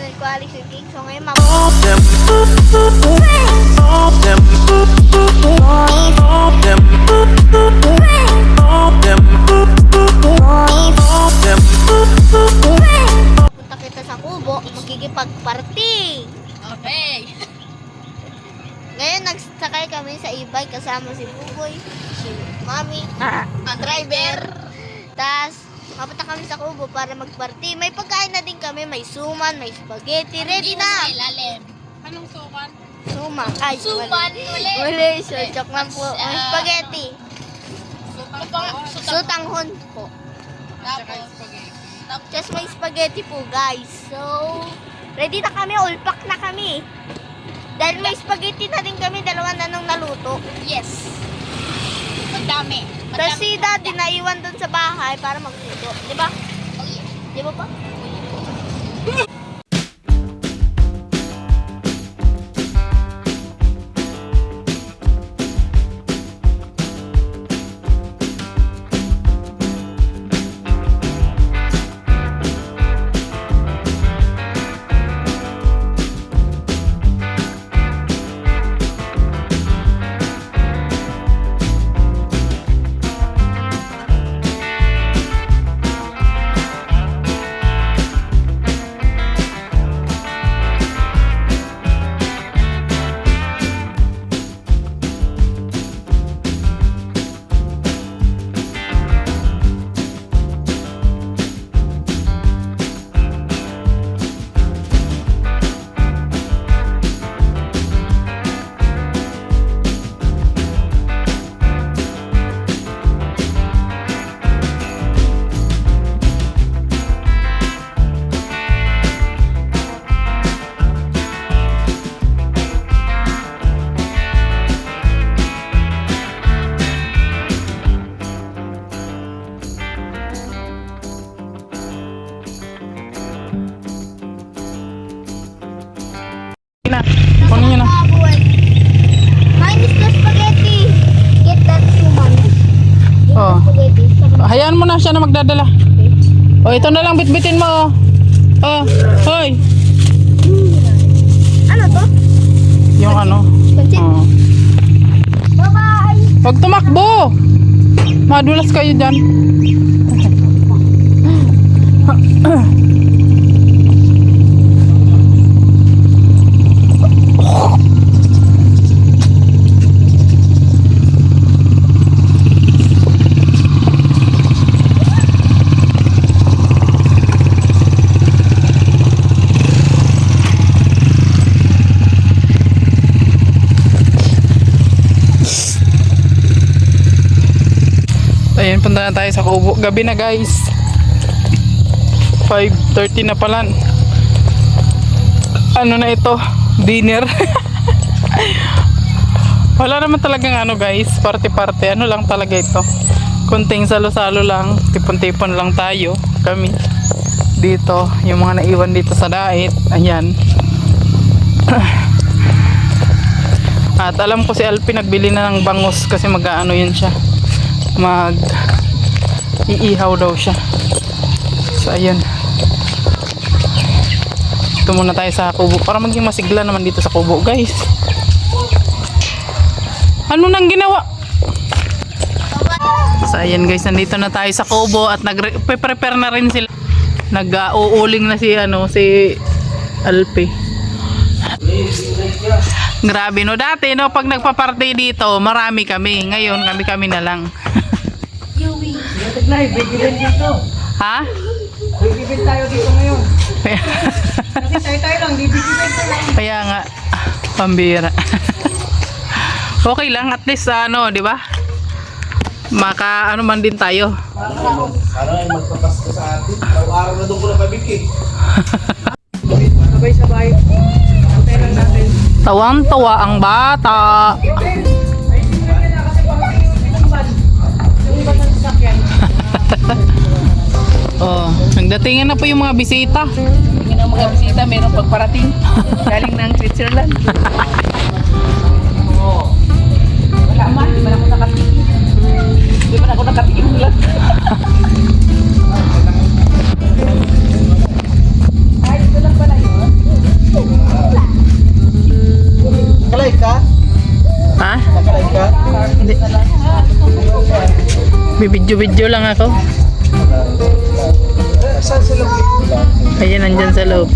channel ko, Alex and King. So ngayon, punta kita sa Kubo, magkikipag-party. Okay. Ngayon, nagsakay kami sa e-bike kasama si Buboy, si Mami, ang driver. Tapos, papunta kami sa Kubo para mag-party. May pagkain na din kami, may suman, may spaghetti. Ready na! Sa ilalim. Anong suman? Suman. Ay, Suman ulit. Uli, so, joke lang po. May spaghetti. Sutanghon po. Tapos, Just may spaghetti po, guys. So, ready na kami. All pack na kami. Dahil may spaghetti na din kami, dalawa na nung naluto. yes. Madami. Tapos si Daddy naiwan dun sa bahay para magluto. Di ba? Oh, yeah. Di ba pa? Kunin nyo na. Minus the spaghetti. Get that suman. Get Oh. the spaghetti. Hayaan mo na siya na magdadala. O, ito na lang bitbitin mo. Oh, hoy. Ano to? Yung ano. Pansit? Oh. Bye-bye! Huwag tumakbo. Madulas kayo dyan. Ayun, punta na tayo sa Kubo. Gabi na, guys. 5:30 na pala. Ano na ito? Dinner. Wala naman talagang ano, guys. Party-party. Ano lang talaga ito. Kunting salo-salo lang. Tipon-tipon lang tayo. Kami. Dito. Yung mga naiwan dito sa dait. Ayan. At alam ko si Alpi nagbili na ng bangus kasi mag-ano yun siya. Iihaw daw siya. So ayun, ito muna tayo sa Kubo para maging masigla naman dito sa Kubo, guys. Ano nang ginawa? So ayan, guys, nandito na tayo sa Kubo at nag-prepare na rin sila. Nag-uuling na si Alpi. Grabe, no, dati no, pag nagpa-party dito marami kami, ngayon kami na lang. Bigilin dito. Ha? Bigilin tayo dito ngayon. Kasi tayo lang, bibigilin ko lang. Kaya nga, pambira. Okay lang, at least ano, di ba? Maka ano man din tayo. Sana ay magpapasko sa atin. Araw-araw na doon ko na pabigil. Sabay-sabay. Antay lang natin. Tawang-tawa ang bata. Oh, nagdatingan na po yung mga bisita. Hindi na mga bisita, mayroong pagparating. Galing ng Switzerland. Wala man, di man ako nakatikim. Di man ako nakatikim lang. Ay, ito lang pala yun. Bibidyo-bidyo lang ako. Ayan, nandyan sa loob.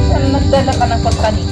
Saan nagdala ka ng pagkanin?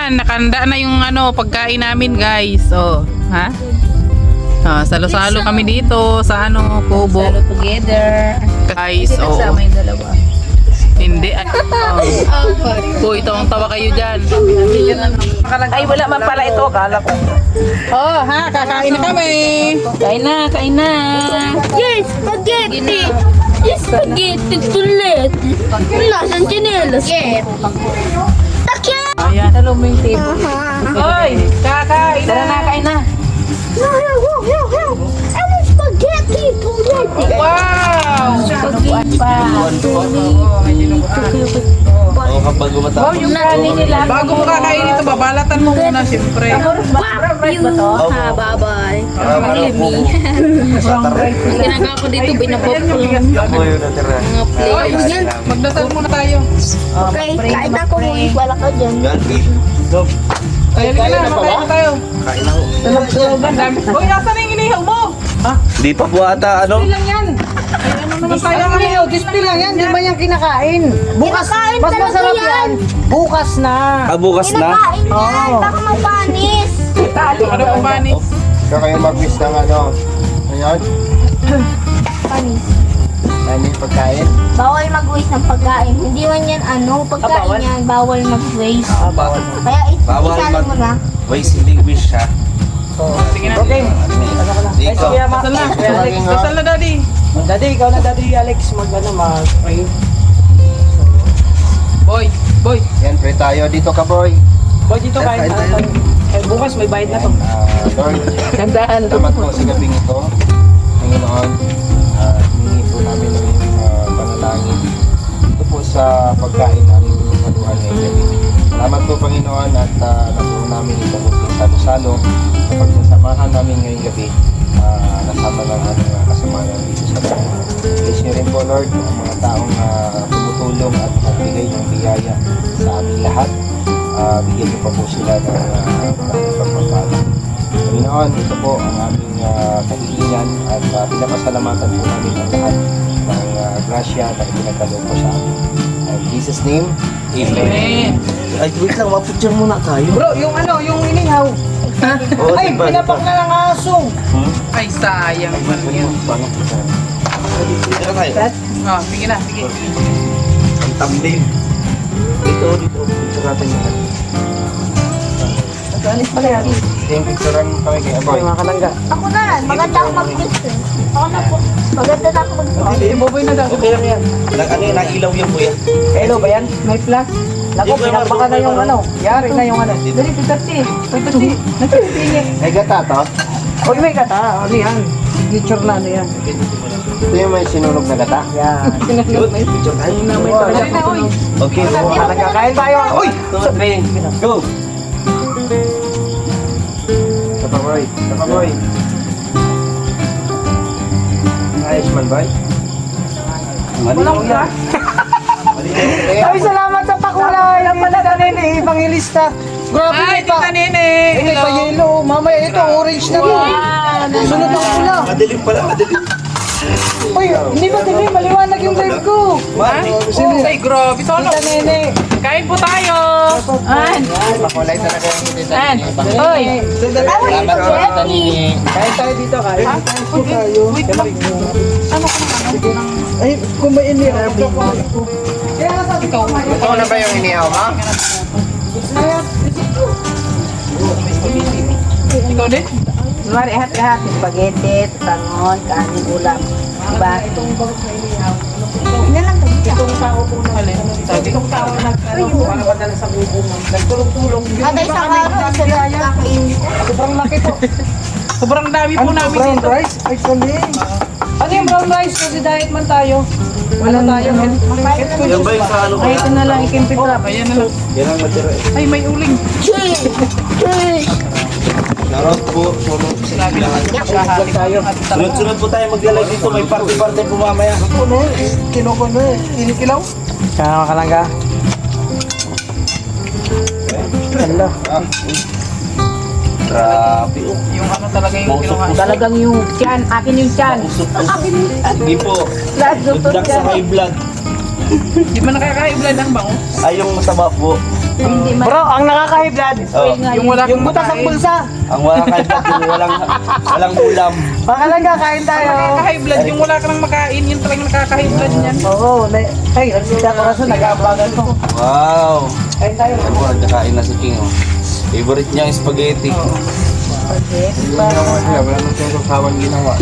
Nakanda na yung pagkain namin, guys. Oh, ha? Salo-salo kami dito sa kubo. Salo together. Guys, Kasi oh. nagsama yung dalawa. Hindi. Ito ang tawa kayo dyan. Ay, wala man pala ito. Kala ko. Oh, ha? Kakain na kami. Kain na, kain na. Yes, spaghetti! Yes, spaghetti tulit! Lasang chinelas! Yes! Takya! Ayan. Talo mo yung table. Hoy, kakain na. Tara na, kain na. I want spaghetti tulit! Wow! Spaghetti pa. Wow, yung kanin nila. Bago mo kakain ito, babalatan mo muna, siyempre. Bread ba to? Ha, bye-bye. Ginagawa ko dito, binabok ko yung mga Oy, plates. magdasal muna tayo. Okay, kahit ako wala ka dyan. Ayun na, makain na tayo. Ang dami. Uy, nasa na yung inihaw mo? Di pa po ata, ano? Lang yan. Ay, ano naman tayo? Sayang kayo, display lang yan, di ba yan kinakain? Bukas, Kinakain mas talaga masarap yan. yan. Bukas na. Bukas na. Kinakain yan, baka mapanis. Ano pa panis? Kaya kayo mag-miss ng ano? Ayan, Panis. ano yung pagkain? Bawal mag-waste ng pagkain. Hindi man yan pagkain yan, bawal mag-waste. Kaya Bawal isali mo na. Waste hindi wish siya. Sige na. Okay. Dito. Dasal na. Dasal na, daddy. Daddy, ikaw na daddy Alex, mag-pray. Boy, boy. Yan, pray tayo. Dito ka, boy. Boy, dito kain Kain na. tayo. Bukas may bayad na to. Lord, Gandaan. salamat po sa gabing ito. Panginoon, hiningi po namin ng iyong panalangin. Ito po sa pagkain namin pinagsaluhan ngayong gabi. Salamat po, Panginoon, at nabuo namin itong munting salo-salo sa pagsasamahan namin ngayong gabi. Nasama ng aming kasamahan dito sa bahay. Bless niyo rin po, Lord, ang mga taong tumutulong at nagbigay ng biyaya sa aming lahat. Bigyan niyo pa po sila ng maraming pagpapala. Panginoon, ito po ang aming kahilingan at pinapasalamatan po namin ang lahat ng grasya na ipinagkaloob po sa amin. In Jesus' name, Amen. Ay, wait lang, mapicture muna tayo. Bro, yung inihaw. Oo, Ay, diba? pinapak na ng aso. Ay, sayang man yun. Dito na tayo. Oh, sige na, sige. Ang thumbnail. Dito. Dito natin yan. Alis pala yan. yung picturean kami kay Aboy. Mga kalangga. Ako na rin, maganda ako mag-picture. Ako na po, maganda na ako mag-picture. Boboy na daw. Okay lang yan. Ano yun, nailaw yan po yan. Hello ba yan? May flash? Naku, Hindi ko pinapaka na yung Yari na yung Dali, pitati. Pitati. Nagpipili. Ay, gata to? Uy, may kata. Ano yan? Signature na yan. Ito yung may sinunog na gata? Yan. Good. Picture tayo. Dali na, uy. Okay. Nagkakain tayo. Uy! 2, 3, go! Kapaboy. Kapaboy. Ayos man, boy. Walang flash. Ay, salamat sa pakulay. Yan pala na nini, evangelista. Grabe Ay, pa. tita Nene. Ini pa yellow. Mamaya ito, orange na to. Sunod ang pula. Madilim pala, madilim. Uy, hindi ba tini? Maliwanag yung live ko. Ay, grabe. Solo. Tita Nene. Kain po tayo. Makulay talaga yung dito. Oy. Salamat po, Tita Nini. Kain tayo dito, kain. Kain po tayo. Ay, kung may ini. Kaya nasabi ko, Ito na ba yung inihaw, ha? Ikaw din? Mari lahat-lahat, spaghetti, tangon, kanin, ulam. Diba? Alin? Sabi. para padala sa bubo mo. Nagtulong-tulong. Kada isang araw, isa lang kakainin. Sobrang laki to. Sobrang dami po Ano to, namin brown dito. rice? Actually. Ano yung brown rice? Kasi diet man tayo. Wala tayo. Yan ba yung sa ano? Ay, ito na lang, ikimpitra. Ayan na lang. Yan ang matira eh. Ay, may uling. Cheese! Cheese! Shoutout po. Sunod-sunod po tayo maglalay dito. May party-party po mamaya. Kinikilaw. Kaya makalangga. Hala. Grabe. Oh. Yung ano talaga yung Mausok kinuha. po. Talagang yung tiyan, akin yung tiyan. Hindi po. Good sa high blood. Di ba nakakaiblad ang bango? Ay, yung masama po. Hindi man. Bro, ang nakakahiblad. Oh. Yung wala Yung kang butas ng makain. bulsa. Ang wala kahit yung walang ulam. Makalangga, kain tayo. Nakakaiblad, yung wala ka nang makain, yun talagang nakakaiblad niyan. Oo, ay, nagsita ko kaso, nag-aabagan ko. Wow. Kain tayo. Ako, nagkakain na si King. Oh. Favorite niya yung spaghetti. Wala nang sasawang ginawa.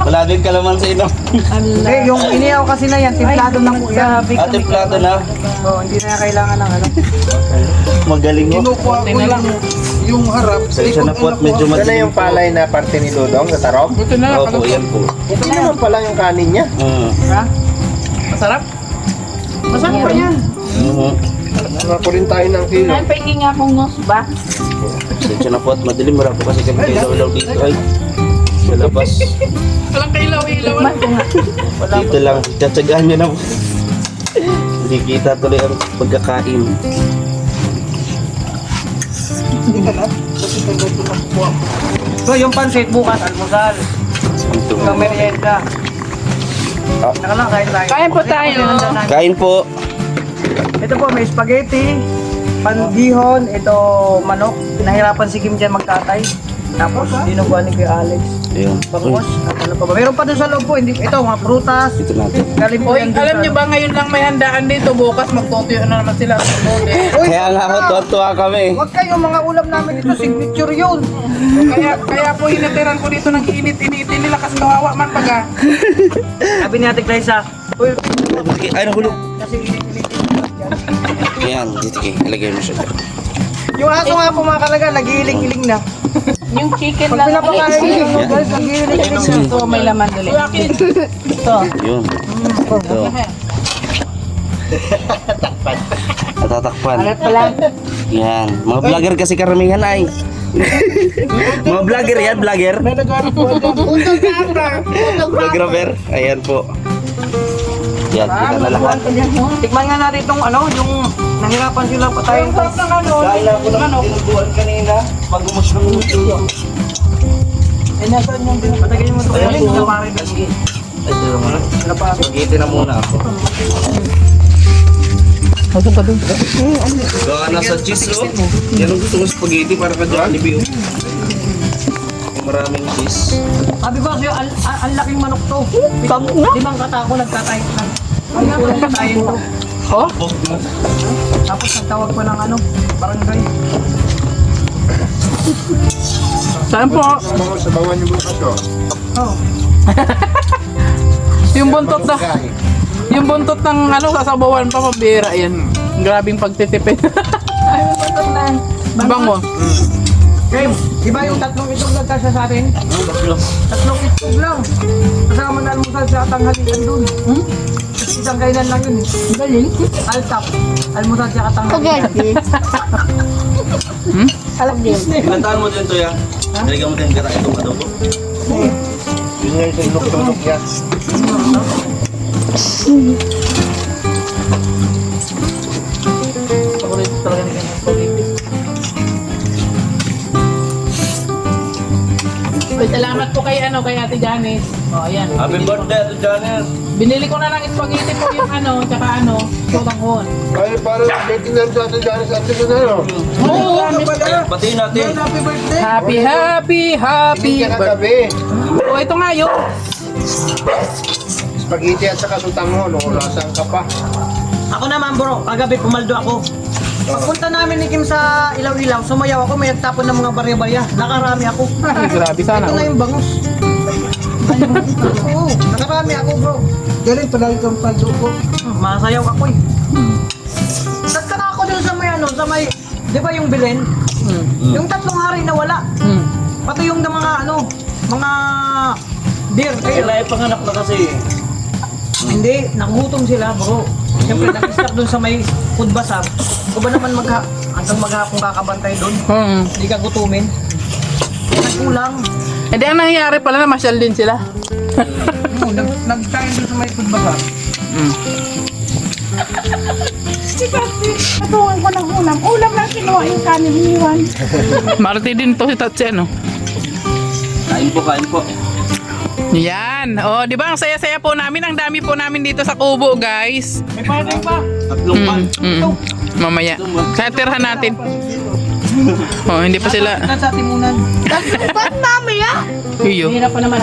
Wala din kalaman sa inyo. Eh, yung iniyaw kasi na yan, timplado ng kuya. Ate plato na. Oo, hindi na kailangan ng ano. Magaling mo. Kinukuha ko lang yung harap. Sensya na po at medyo Ito na madilim yung palay na parte ni Dudong sa tarok. Buto na, Opo, yan po. Ito naman pala yung kanin niya. masarap. Masarap pa yan. Nako rin tayo ng kilo. Ay, pahingi nga akong nos ba? Sensya na po at madilim. Marami po kasi kami ilaw-ilaw dito ay. Sa labas. Walang kailaw-ilaw. Dito lang. Tsatsagaan nyo na po. Hindi kita tuloy ang pagkakain. So, yung pansit bukas, almusal. Ito. Yung merienda. Saka lang, kain tayo. Kain po tayo. Kain po. Ito po, may spaghetti, pandihon, ito manok. Nahirapan si Kim dyan magtatay. Tapos, dinuguan ni Kuya Alex. Ayun. Bangos, at ano pa ba? Meron pa doon sa loob po, hindi, ito, mga prutas. Dito natin. Galing po Uy, yan doon alam sa- nyo ba ngayon lang may handaan dito, bukas magtutuyo na naman sila sa mode. Kaya nga ako, tuwa kami. Huwag kayo, mga ulam namin dito, signature yun. Kaya po hinatiran ko dito ng init-initin nila kasi kawawa man baga. Sabi ni Ate Clarissa, uy, Ay, nahulog. kasi init-init. Yan, dito kayo. Ilagay mo siya dyan. Yung aso nga po mga kalaga, nag-iiling-iling na. Yung chicken Pag lang. pinapakain yung noodles, nag-iiling-iling na. Ito, may laman ulit. Ito. Yun. Ito. Natatakpan. Alat pa lang. Yan. Mga vlogger kasi karamihan ay. Mga vlogger yan, vlogger. Vlogger. Ayan po. Yan, kita na lahat. Tikman nga natin itong ano, yung nahirapan sila patayin. Dahil ako lang tinubuan kanina. Pag-umus ng uso. Eh, nasaan yung patagay mo ito? Kaya yung napari na. Ay, tira mo na. Spaghetti na muna ako. Gawa na sa cheese, oh. Yan ang gusto ko spaghetti para ka Jollibee, oh. Yung maraming cheese. Sabi ko sa'yo, ang laking manok to. Limang katako nagtatay. Nagtatayin to. Oh? Tapos nagtawag pa ng ano, barangay. Saan po? Sabawan yung bukas ko. Oh. Yung buntot na. Yung buntot ng ano, sasabawan pa, mabira yan. Grabing pagtitipid. Bango. Okay, di ba yung tatlong itlog nagkasya sa atin? Tatlong itlog lang. Kasama na almusal sa tanghalian dun. Isang kainan lang yun. Galing. Altap. Almusal sa katanghalian. Alam din. Pinantahan mo din to, ya. Naligaw mo din gara itong adobo. Yun nga yung tunok-tunok yan. Paborito talaga ni Kenya spaghetti. Uy, salamat po kay kay Ate Janice. Oh, ayan. Happy birthday, Ate Janice. Binili ko na lang spaghetti po yung tsaka sotanghon. Ay, parang dating lang sa atin dyan sa atin na ano. Oo, Batiin natin. happy Hindi ka na birthday. gabi. Oh, ito nga yun. Spaghetti at saka sutanghon. Ulasan ka pa. Ako naman bro, kagabi pumaldo ako. Pagpunta namin ni Kim sa Ilaw-Ilaw, sumayaw ako, may nagtapon ng mga barya-barya. Nakarami ako. Grabe sana. Ito na yung bangus. Oo, nakarami ako bro. Galing pala itong paldo ko. Masayaw ako eh. Nagtaka ako dun sa may ano, sa may, di ba yung Belen? Yung 3 hari na wala. Pati yung mga ano, mga beer. Kaya panganak na kasi. Hindi, nagutom sila bro. Siyempre nag-stop dun sa may food bazaar. O ba naman hanggang maghapong kakabantay dun? Hindi ka gutumin. kulang. Hindi, ang nangyayari pala na masyal din sila. Nagkain doon sa may pagbaga. Natungan ko ng ulam. Ulam lang kinuha yung kanin iniwan. Marty din to si Tatsi, ano? Kain po. Yan. O, di ba? Ang saya-saya po namin. Ang dami po namin dito sa kubo, guys. May parang pa. Tatlong pa. Mamaya. Kaya tirhan natin. Oh, hindi pa sila. Sa timunan. Ba't mamaya? Iyo. Hirap pa naman.